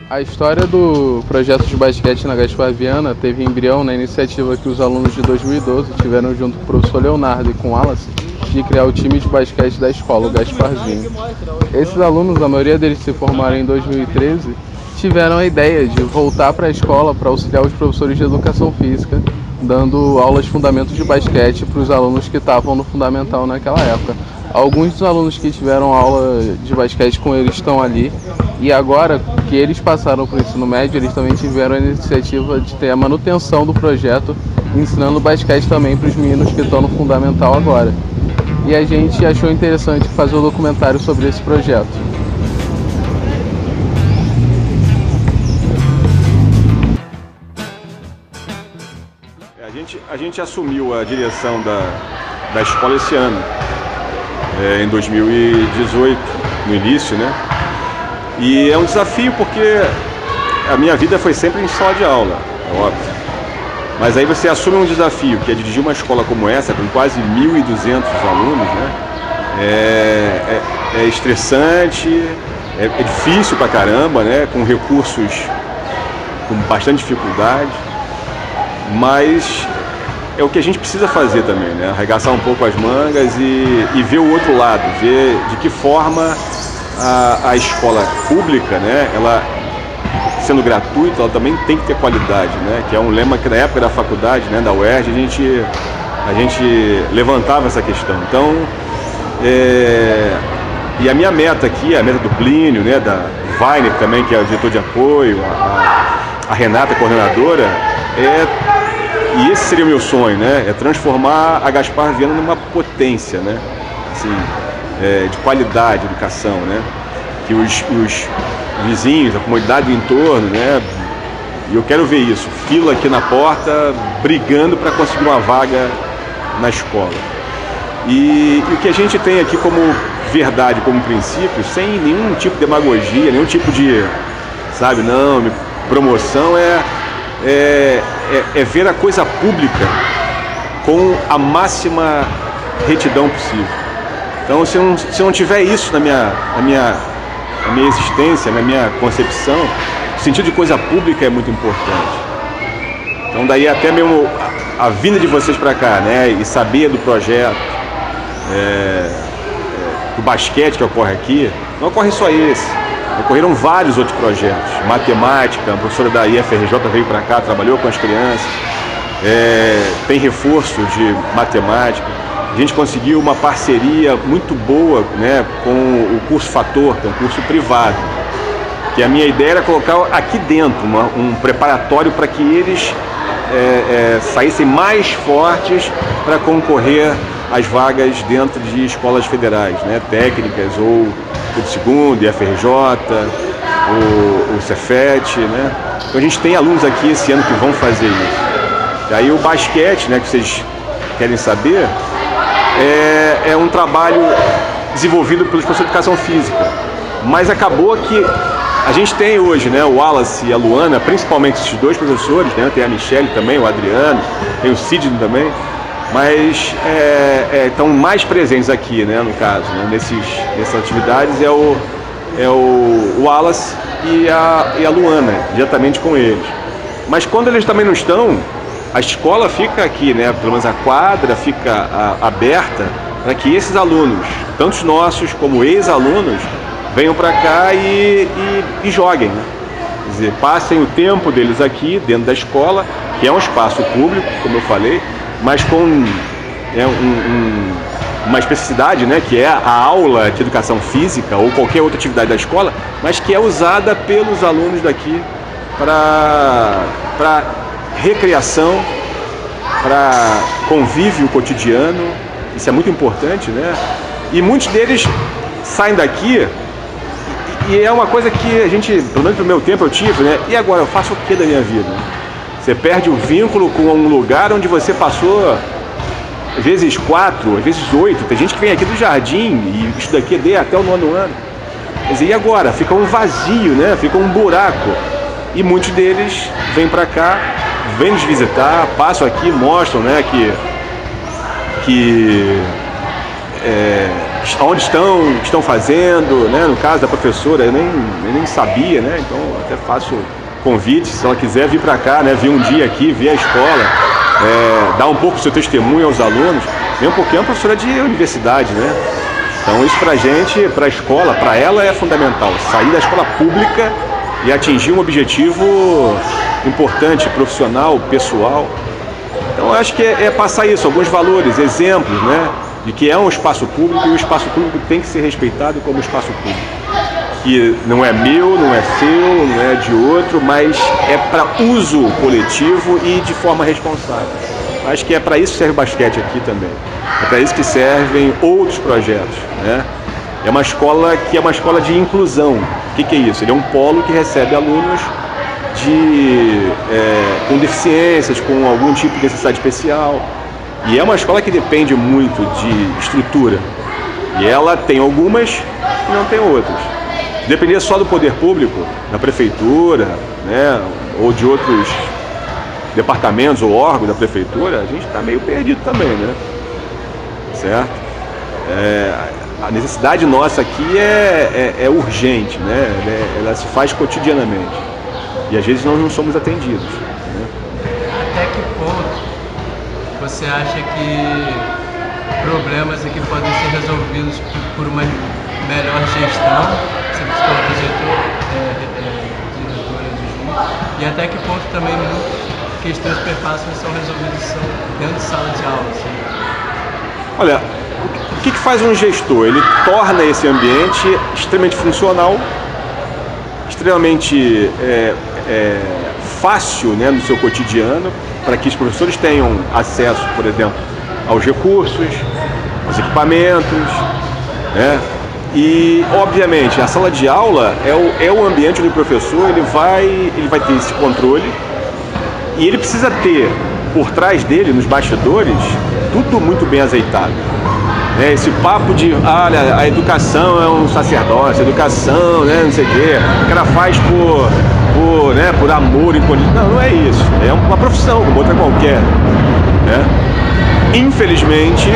A história do projeto de basquete na Gaspar Viana teve embrião na iniciativa que os alunos de 2012 tiveram junto com o professor Leonardo e com Wallace de criar o time de basquete da escola, o Gasparzinho. Esses alunos, a maioria deles se formaram em 2013, tiveram a ideia de voltar para a escola para auxiliar os professores de educação física, dando aulas de fundamentos de basquete para os alunos que estavam no fundamental naquela época. Alguns dos alunos que tiveram aula de basquete com eles estão ali, e agora que eles passaram para o ensino médio, eles também tiveram a iniciativa de ter a manutenção do projeto, ensinando basquete também para os meninos que estão no fundamental agora. E a gente achou interessante fazer um documentário sobre esse projeto. A gente assumiu a direção da escola esse ano, em 2018, no início, né? E é um desafio porque a minha vida foi sempre em sala de aula, é óbvio. Mas aí você assume um desafio, que é dirigir uma escola como essa, com quase 1.200 alunos, né? É estressante, é difícil pra caramba, né? Com recursos com bastante dificuldade, mas é o que a gente precisa fazer também, né? Arregaçar um pouco as mangas e ver o outro lado, ver de que forma a escola pública, né? Ela, sendo gratuita, ela também tem que ter qualidade, né? Que é um lema que na época da faculdade, né, da UERJ, a gente levantava essa questão. Então, e a minha meta aqui, a meta do Plínio, né, da Weiner também, que é o diretor de apoio, a Renata, coordenadora, e esse seria o meu sonho, né? É transformar a Gaspar Viana numa potência, né? Assim, de qualidade de educação, né? Que os vizinhos, a comunidade do entorno, né? E eu quero ver isso, fila aqui na porta, brigando para conseguir uma vaga na escola. E o que a gente tem aqui como verdade, como princípio, sem nenhum tipo de demagogia, nenhum tipo de, sabe, não, promoção, é ver a coisa pública com a máxima retidão possível. Então, se eu não tiver isso na minha existência, na minha concepção, o sentido de coisa pública é muito importante. Então, daí até mesmo a vinda de vocês para cá, né, e saber do projeto, do basquete que ocorre aqui, não ocorre só esse. Ocorreram vários outros projetos, matemática, a professora da IFRJ veio para cá, trabalhou com as crianças, tem reforço de matemática. A gente conseguiu uma parceria muito boa, né, com o curso Fator, que é um curso privado, que a minha ideia era colocar aqui dentro um preparatório para que eles saíssem mais fortes para concorrer às vagas dentro de escolas federais, né, técnicas, ou o segundo, IFRJ, o Cefet, né? Então a gente tem alunos aqui esse ano que vão fazer isso. E aí o basquete, né, que vocês querem saber, é um trabalho desenvolvido pelos professores de educação física. Mas acabou que a gente tem hoje, né, o Wallace e a Luana, principalmente esses dois professores, né, tem a Michele também, o Adriano, tem o Sidney também, mas estão mais presentes aqui, né, no caso, né, nessas atividades é o Wallace e a Luana, diretamente com eles. Mas quando eles também não estão, a escola fica aqui, né, pelo menos a quadra fica aberta para que esses alunos, tanto nossos como ex-alunos, venham para cá e joguem, né? Quer dizer, passem o tempo deles aqui dentro da escola, que é um espaço público, como eu falei, mas com uma especificidade, né, que é a aula de educação física ou qualquer outra atividade da escola, mas que é usada pelos alunos daqui para recreação, para convívio cotidiano. Isso é muito importante, né? E muitos deles saem daqui e é uma coisa que a gente, pelo menos no meu tempo eu tive, né? E agora, eu faço o que da minha vida? Você perde o vínculo com um lugar onde você passou, às vezes 4, às vezes 8. Tem gente que vem aqui do jardim e estuda aqui até o 9º ano. Quer dizer, e agora? Fica um vazio, né? Fica um buraco. E muitos deles vêm para cá, vêm nos visitar, passam aqui, mostram, né, que onde estão fazendo, né? No caso da professora, eu nem sabia, né? Então até faço convite, se ela quiser vir para cá, né? Vir um dia aqui, ver a escola, dar um pouco do seu testemunho aos alunos. Vem um pouquinho, é uma professora de universidade, né? Então isso pra gente, pra escola, pra ela é fundamental, sair da escola pública e atingir um objetivo importante, profissional, pessoal. Então eu acho que é passar isso, alguns valores, exemplos, né? De que é um espaço público e o espaço público tem que ser respeitado como espaço público. Que não é meu, não é seu, não é de outro, mas é para uso coletivo e de forma responsável. Acho que é para isso que serve o basquete aqui também. É para isso que servem outros projetos, né? É uma escola que é uma escola de inclusão. O que é isso? Ele é um polo que recebe alunos com deficiências, com algum tipo de necessidade especial. E é uma escola que depende muito de estrutura. E ela tem algumas e não tem outras. Depender só do poder público, da prefeitura, né, ou de outros departamentos ou órgãos da prefeitura, a gente está meio perdido também, né? Certo? A necessidade nossa aqui é urgente, né? Ela se faz cotidianamente. E às vezes nós não somos atendidos, né? Até que ponto você acha que problemas aqui podem ser resolvidos por uma melhor gestão? Você ficou diretora de junto. E até que ponto também questões perpassas são resolvidas dentro de sala de aula? Assim? Olha, o que faz um gestor? Ele torna esse ambiente extremamente funcional, extremamente fácil, né, no seu cotidiano, para que os professores tenham acesso, por exemplo, aos recursos, aos equipamentos, né? E, obviamente, a sala de aula é o ambiente onde o professor ele vai ter esse controle e ele precisa ter, por trás dele, nos bastidores, tudo muito bem azeitado. Esse papo de, olha, a educação é um sacerdócio, a educação, né, não sei o quê, o cara faz por amor incondicional. Não é isso, é uma profissão como outra qualquer, né? Infelizmente,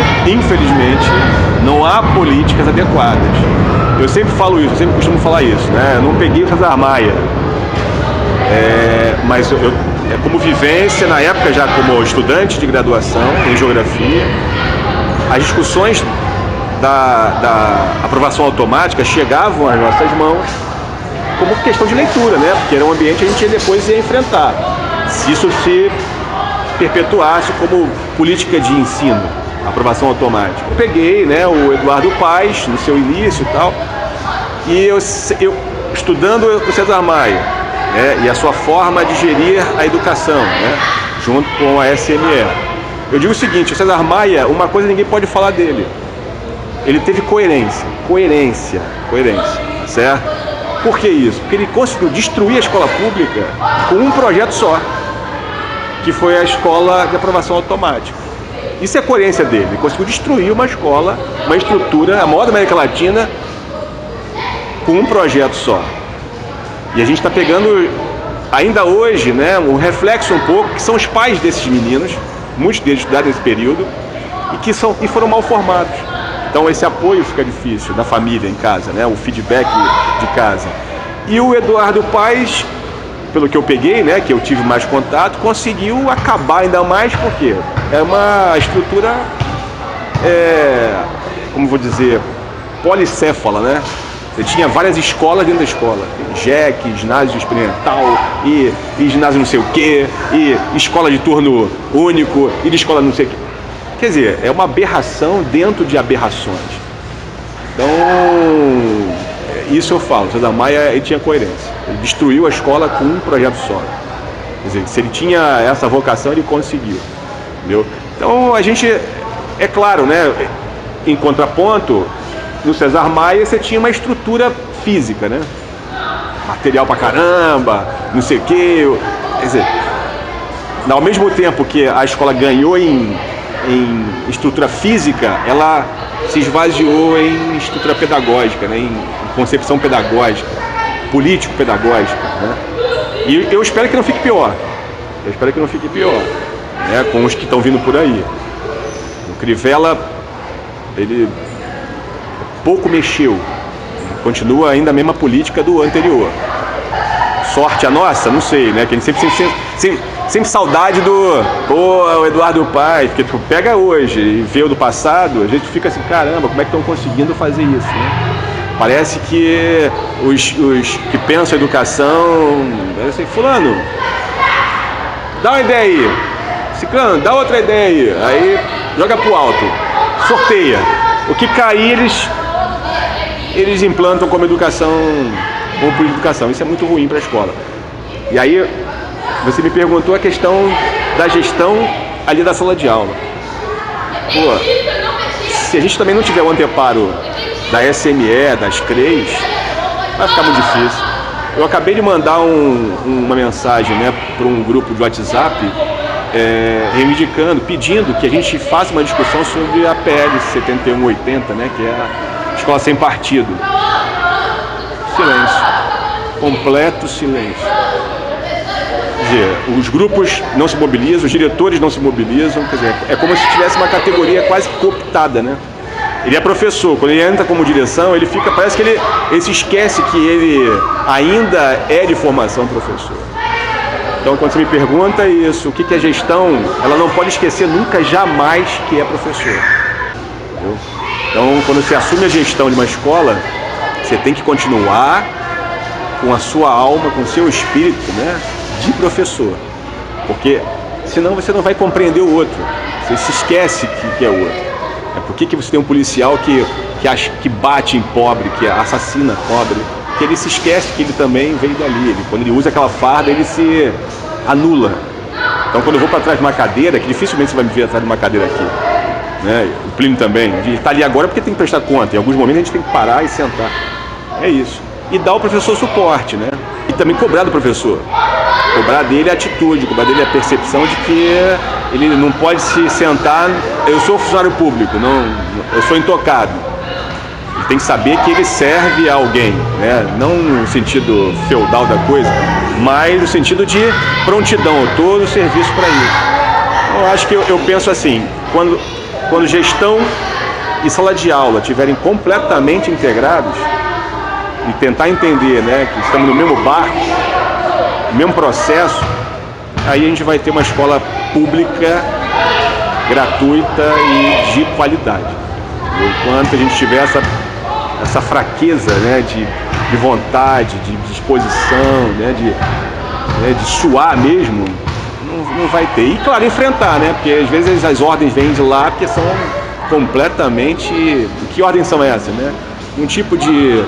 não há políticas adequadas. Eu sempre falo isso, eu sempre costumo falar isso, né? Eu não peguei o César Maia, mas como vivência, na época já como estudante de graduação em geografia, as discussões da aprovação automática chegavam às nossas mãos como questão de leitura, né? Porque era um ambiente que a gente depois ia enfrentar. Se isso se perpetuasse como política de ensino, aprovação automática. Eu peguei, né, o Eduardo Paes no seu início e tal, e eu estudando o César Maia, né, e a sua forma de gerir a educação, né, junto com a SME. Eu digo o seguinte, o César Maia, uma coisa ninguém pode falar dele. Ele teve coerência, certo? Por que isso? Porque ele conseguiu destruir a escola pública com um projeto só, que foi a escola de aprovação automática. Isso é a coerência dele. Ele conseguiu destruir uma escola, uma estrutura, a maior da América Latina, com um projeto só. E a gente está pegando, ainda hoje, né, um reflexo um pouco, que são os pais desses meninos, muitos deles estudaram nesse período, e foram mal formados. Então esse apoio fica difícil da família em casa, né, o feedback de casa. E o Eduardo Paes, pelo que eu peguei, né, que eu tive mais contato, conseguiu acabar ainda mais, porque é uma estrutura, como vou dizer, policéfala, né? Você tinha várias escolas dentro da escola, JEC, ginásio experimental, e ginásio não sei o quê, e escola de turno único, e de escola não sei o quê. Quer dizer, é uma aberração dentro de aberrações. Então, isso eu falo, o César Maia ele tinha coerência. Ele destruiu a escola com um projeto só. Quer dizer, se ele tinha essa vocação, ele conseguiu. Entendeu? Então, a gente, é claro, né, em contraponto, no César Maia você tinha uma estrutura física, né? Material pra caramba, não sei o quê. Quer dizer, ao mesmo tempo que a escola ganhou em estrutura física, ela se esvaziou em estrutura pedagógica, né? Em concepção pedagógica, político-pedagógica, né? E eu espero que não fique pior. Né? Com os que estão vindo por aí. O Crivella, ele pouco mexeu. Continua ainda a mesma política do anterior. Sorte a nossa? Não sei, né? Que a gente sempre saudade do o Eduardo Paes, porque tu pega hoje e vê o do passado, a gente fica assim, caramba, como é que estão conseguindo fazer isso, né? Parece que os que pensam em educação, assim, fulano, dá uma ideia aí, ciclano, dá outra ideia aí, joga pro alto, sorteia. O que cair, eles implantam como educação, como política de educação. Isso é muito ruim para a escola. E aí, você me perguntou a questão da gestão ali da sala de aula. Pô, se a gente também não tiver o anteparo da SME, das CREs, vai ficar muito difícil. Eu acabei de mandar uma mensagem, né, para um grupo de WhatsApp, reivindicando, pedindo que a gente faça uma discussão sobre a PL 7180, né, que é a escola sem partido. Silêncio. Completo silêncio. Quer dizer, os grupos não se mobilizam, os diretores não se mobilizam, quer dizer, é como se tivesse uma categoria quase cooptada, né? Ele é professor, quando ele entra como direção, ele fica, parece que ele se esquece que ele ainda é de formação professor. Então, quando você me pergunta isso, o que é gestão, ela não pode esquecer nunca, jamais, que é professor. Entendeu? Então, quando você assume a gestão de uma escola, você tem que continuar com a sua alma, com o seu espírito, né, de professor. Porque senão você não vai compreender o outro. Você se esquece que é o outro. Por que você tem um policial que bate em pobre, que assassina pobre? Que ele se esquece que ele também veio dali. Quando ele usa aquela farda, ele se anula. Então, quando eu vou para trás de uma cadeira, que dificilmente você vai me ver atrás de uma cadeira aqui, né? O Plínio também, ele está ali agora porque tem que prestar conta. Em alguns momentos a gente tem que parar e sentar. É isso. E dar ao professor suporte, né? E também cobrar do professor. Cobrar dele a atitude, cobrar dele a percepção de que ele não pode se sentar. Eu sou funcionário público, eu sou intocado. Ele tem que saber que ele serve a alguém, né? Não no sentido feudal da coisa, mas no sentido de prontidão, todo o serviço para isso. Eu acho que eu penso assim, quando gestão e sala de aula estiverem completamente integrados e tentar entender, né, que estamos no mesmo barco, no mesmo processo, aí a gente vai ter uma escola pública, gratuita e de qualidade. Enquanto a gente tiver essa fraqueza, né, de vontade, de disposição, né, de suar mesmo, não vai ter. E claro, enfrentar, né, porque às vezes as ordens vêm de lá porque são completamente... Que ordens são essas, né? Um tipo de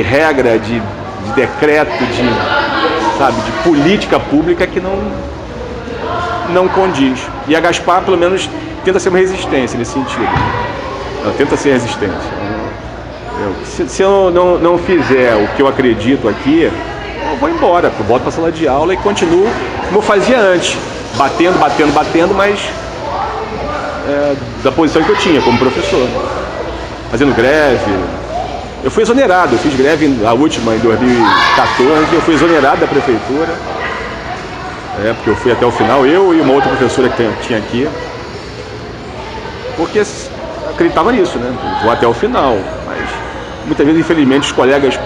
regra, de decreto, de política pública que não condiz. E a Gaspar, pelo menos, tenta ser uma resistência nesse sentido. Ela tenta ser resistência. Se eu não fizer o que eu acredito aqui, eu vou embora, eu volto para a sala de aula e continuo como eu fazia antes, batendo, mas da posição que eu tinha como professor, fazendo greve. Eu fui exonerado, eu fiz greve, a última em 2014, eu fui exonerado da prefeitura, porque eu fui até o final, eu e uma outra professora que tinha aqui, porque acreditava nisso, né? Vou até o final, mas muitas vezes, infelizmente, os colegas,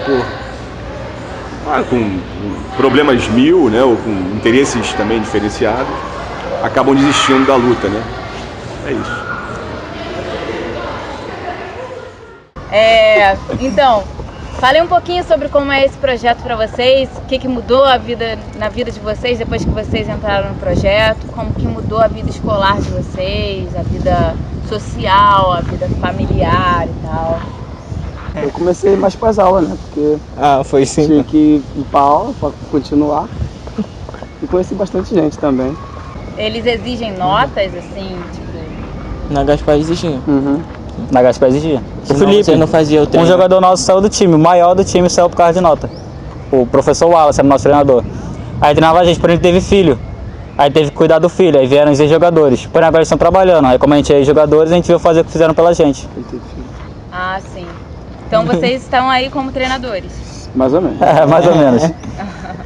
com problemas mil, né, ou com interesses também diferenciados, acabam desistindo da luta, né? É isso. Então, fale um pouquinho sobre como é esse projeto para vocês, o que mudou na vida de vocês depois que vocês entraram no projeto, como que mudou a vida escolar de vocês, a vida social, a vida familiar e tal. Eu comecei mais para as aulas, né? Porque foi sim. Tinha que ir para aula para continuar. E conheci bastante gente também. Eles exigem notas, assim, tipo... Na Gaspar exigia. Uhum. Na Gaspar exigia. O Felipe, você não fazia o treino. Um jogador nosso saiu do time, o maior do time saiu por causa de nota. O professor Wallace era o nosso treinador. Aí treinava a gente, porém ele teve filho. Aí teve que cuidar do filho, aí vieram os ex-jogadores. Porém agora eles estão trabalhando. Aí como a gente é ex-jogadores, a gente veio fazer o que fizeram pela gente. Ah, sim. Então vocês estão aí como treinadores? Mais ou menos. Mais ou menos.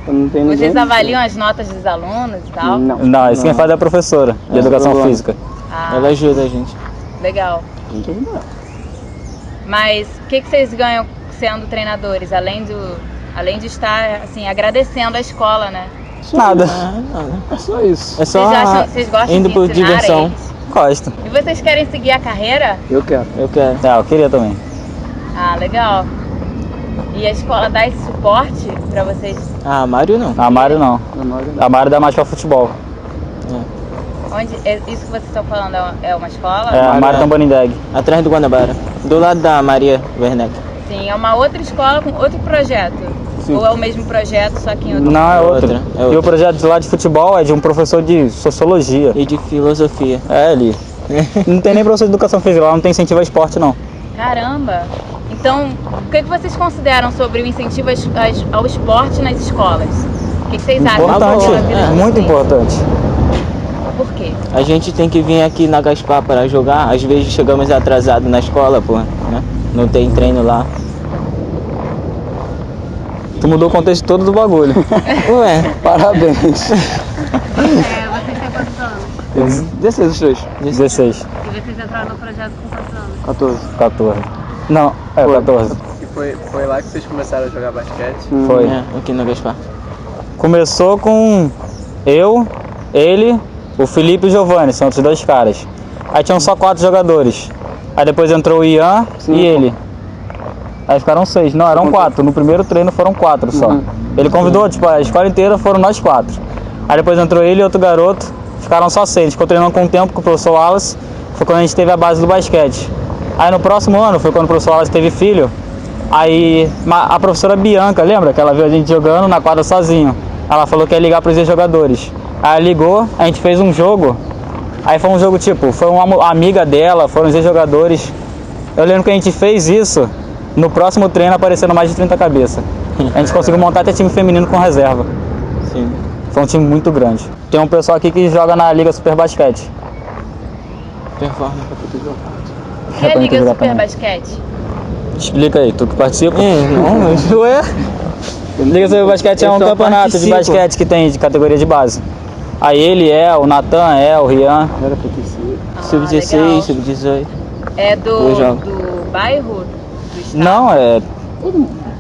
Não tem Vocês avaliam as notas dos alunos e tal? Não, isso quem faz é a professora de educação física. Ah, ela ajuda a gente. Legal. Mas o que vocês ganham sendo treinadores, além de estar assim agradecendo a escola, né? Nada. Não. É só isso. É só Vocês gostam indo de por ensinar diversão. eles? Gosto. E vocês querem seguir a carreira? Eu quero. Eu quero. Eu queria também. Ah, legal. E a escola dá esse suporte pra vocês? Ah, Mário não. A Mário não. A Mário dá mais pra futebol. Isso que vocês estão falando é uma escola? É, a Mário Tamborindeg. Atrás do Guanabara. Do lado da Maria Werneck. Sim, é uma outra escola com outro projeto. Sim. Ou é o mesmo projeto, só que em outro... Não, é outra. É outra. E o projeto de lá de futebol é de um professor de sociologia. E de filosofia. É, ali. Não tem nem professor de educação física lá, não tem incentivo ao esporte, não. Caramba! Então, o que vocês consideram sobre o incentivo ao esporte nas escolas? O que vocês acham? Importante, sobre a vida de muito vocês? importante. Por quê? A gente tem que vir aqui na Gaspar para jogar. Às vezes chegamos atrasados na escola, pô, né? Não tem treino lá. Tu mudou o contexto todo do bagulho. Ué, Parabéns. Vocês têm quantos anos? 16 os três. 16, E vocês entraram no projeto com quantos anos? 14. 14. Não, é 14. E foi lá que vocês começaram a jogar basquete? Foi. é, aqui na Gaspar. Começou com eu, ele, o Felipe e o Giovanni, são outros dois caras. Aí tinham só 4 jogadores. Aí depois entrou o Ian e ele. Aí ficaram 6. Não, eram 4. No primeiro treino foram 4 só. Ele convidou, tipo, a escola inteira foram nós 4. Aí depois entrou ele e outro garoto, ficaram só 6. A gente ficou treinando com o tempo com o professor Wallace. Foi quando a gente teve a base do basquete. Aí no próximo ano, foi quando o professor Wallace teve filho. Aí a professora Bianca, lembra? Que ela viu a gente jogando na quadra sozinho. Ela falou que ia ligar para os jogadores. Aí ela ligou, a gente fez um jogo. Aí foi um jogo tipo, foi uma amiga dela, foram os jogadores. Eu lembro que a gente fez isso, no próximo treino aparecendo mais de 30 cabeças. A gente conseguiu montar até time feminino com reserva. Sim. Foi um time muito grande. Tem um pessoal aqui que joga na Liga Super Basquete. Performance. E a Liga Super Basquete? Explica aí, tu que participa. Não, mas... Ué? Liga Super Basquete é um Eu só campeonato de participo. basquete que tem de categoria de base. Aí ele o Natan o Rian. Era pra ter sido. Sub-16, legal. Sub-18. É Eu jogo. do bairro? Do estado? Não,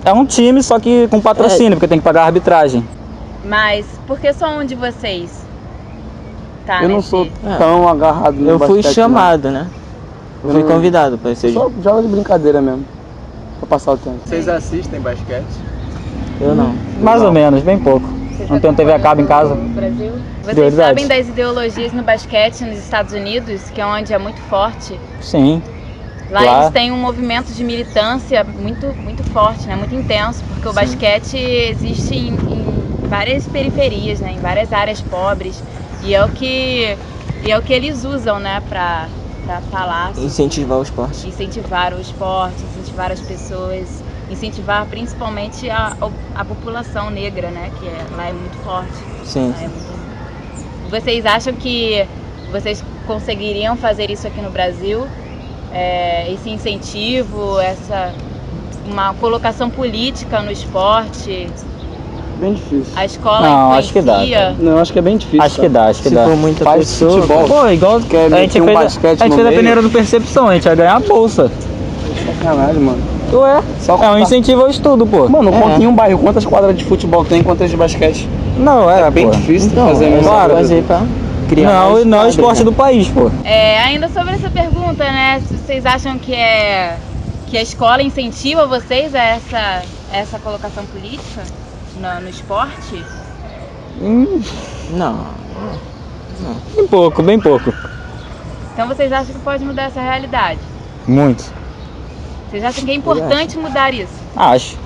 é um time, só que com patrocínio, porque tem que pagar a arbitragem. Mas por que só um de vocês tá Eu não nesse... sou tão agarrado no Eu fui basquete, chamado, né? Eu fui não- convidado para ser. Só joga de brincadeira mesmo. Pra passar o tempo. Vocês assistem basquete? Eu não. Mais ou menos, bem pouco. Vocês Não tenho TV a cabo em casa. no Brasil? Vocês Prioridade. sabem das ideologias no basquete nos Estados Unidos, que é onde é muito forte? Sim. Lá Lá- eles têm um movimento de militância muito forte, né? Muito intenso, porque o basquete existe em várias periferias, né? Em várias áreas pobres. E é o que eles usam, né? Pra falar, Incentivar o esporte. incentivar o esporte, incentivar as pessoas, incentivar principalmente a população negra, né? Que lá é muito forte. Sim. Lá é muito... Vocês acham que vocês conseguiriam fazer isso aqui no Brasil? Esse incentivo, uma colocação política no esporte? Bem difícil. A escola Não, acho que dá, influencia? Não, acho que é bem difícil. Acho que dá, acho que Se dá. for muita Faz pessoa. futebol. Pô, igual Quer a gente meter um fez, basquete a gente no fez a meio? peneira do Percepção, a gente ia ganhar a bolsa. Sacanagem, mano. Ué, Só é um contar- incentivo ao estudo, pô. Mano, conta em um bairro quantas quadras de futebol tem, quantas de basquete. Não, É bem difícil Então, fazer mesmo. claro. fazer pra criar Não, mais não é o quadras, esporte né? do país, pô. Ainda sobre essa pergunta, né? Vocês acham que a escola incentiva vocês a essa colocação política no esporte? Não. Bem pouco, bem pouco. Então vocês acham que pode mudar essa realidade? Muito. Vocês acham que é importante mudar isso? Acho.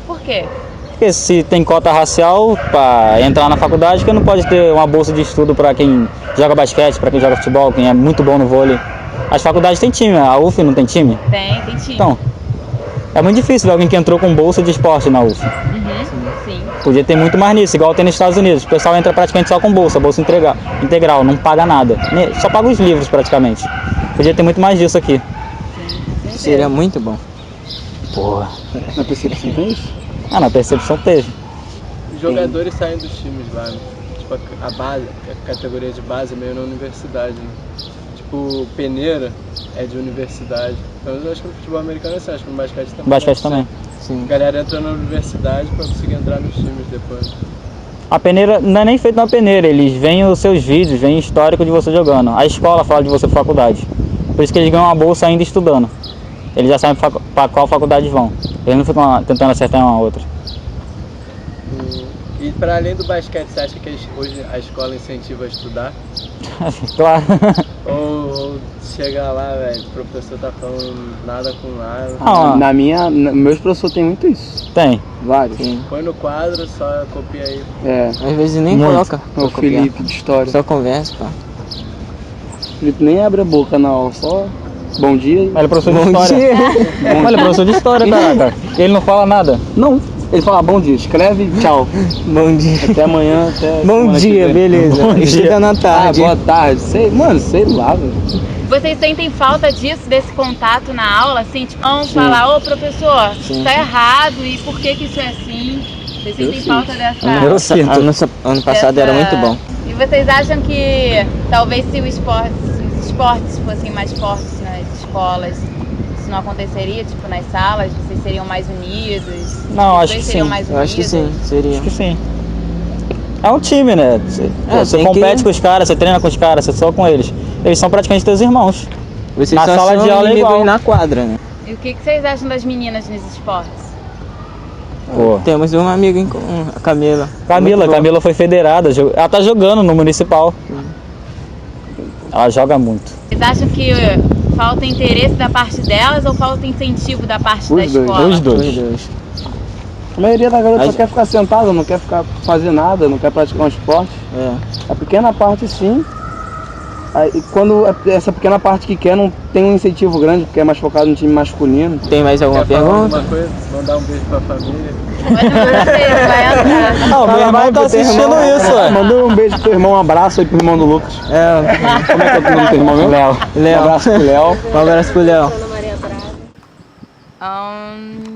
Por quê? Porque se tem cota racial pra entrar na faculdade, que não pode ter uma bolsa de estudo pra quem joga basquete, pra quem joga futebol, quem é muito bom no vôlei. As faculdades têm time, a UF não tem time? Tem time. Então, é muito difícil ver alguém que entrou com bolsa de esporte na UF. Sim. Podia ter muito mais nisso, igual tem nos Estados Unidos. O pessoal entra praticamente só com bolsa integral, não paga nada. Só paga os livros praticamente. Podia ter muito mais disso aqui. Seria muito bom. Porra. Na percepção tem isso? Ah, na percepção teve. Os jogadores saem dos times lá, né? Tipo, a base, a categoria de base é meio na universidade, né? Tipo, tipo, peneira é de universidade. Então eu acho que no futebol americano é assim, acho que no basquete também. Basquete também. Sim. A galera entra na universidade pra conseguir entrar nos times depois. A peneira não é nem feita na peneira, eles veem os seus vídeos, veem o histórico de você jogando. A escola fala de você pra faculdade. Por isso que eles ganham uma bolsa ainda estudando. Eles já sabem pra qual faculdade vão. Eles não ficam tentando acertar uma outra. E para além do basquete, você acha que hoje a escola incentiva a estudar? Claro. Ou chega lá, velho, o professor tá falando nada com nada. Ah, Meus professores têm muito isso. tem. Vários. Sim. Põe no quadro, só copia aí. É. Às vezes nem Muito. coloca. É o pra copiar. Felipe de história. Só conversa, pá. O Felipe nem abre a boca na aula, só bom dia e... Ele é professor de história. Olha, ele é professor de história, caraca. Ele não fala nada. Não, ele fala bom dia, escreve, tchau. Bom dia. Até amanhã, até... Bom semana que dia, vem. beleza. Bom dia. Estuda na Ah, tarde. boa tarde. Sei lá, velho. Vocês sentem falta disso, desse contato na aula, assim, tipo, vamos falar, ô professor, Sim. tá errado, e por que isso é assim? Vocês sentem falta dessa... Eu sinto. Ano passado dessa- era muito bom. E vocês acham que talvez se os esportes fossem mais fortes nas escolas, isso não aconteceria, tipo, nas salas, vocês seriam mais unidos? Não, Os acho dois que seriam sim. mais Eu acho que sim, unidos? seria. Acho que sim. É um time, né? Você tem compete que- com os caras, você treina com os caras, você só com eles. Eles são praticamente teus irmãos. Vocês Na só sala são de aula é inimigos igual. na quadra, né? E o que vocês acham das meninas nos esportes? Pô. Temos uma amiga em comum, a Camila. Camila, Muito boa. Camila foi federada, ela tá jogando no municipal. Ela joga muito. Vocês acham que falta interesse da parte delas ou falta incentivo da parte da Os dois. escola? Os dois. Os dois. A maioria da garota Aí- só quer ficar sentada, não quer fazer nada, não quer praticar um esporte. É. A pequena parte sim. Aí, quando essa pequena parte que quer não tem um incentivo grande, porque é mais focado no time masculino. Tem mais alguma Quer falar pergunta? alguma coisa? Mandar um beijo pra família. Pode mandar beijo, vai entrar. Não, meu irmão tá assistindo isso, ué. Manda um beijo pro teu irmão, um abraço aí pro irmão do Lucas. É, Como é que é o nome do teu irmão mesmo? Léo. Um abraço pro Léo. um abraço pro Léo. Maria Braga.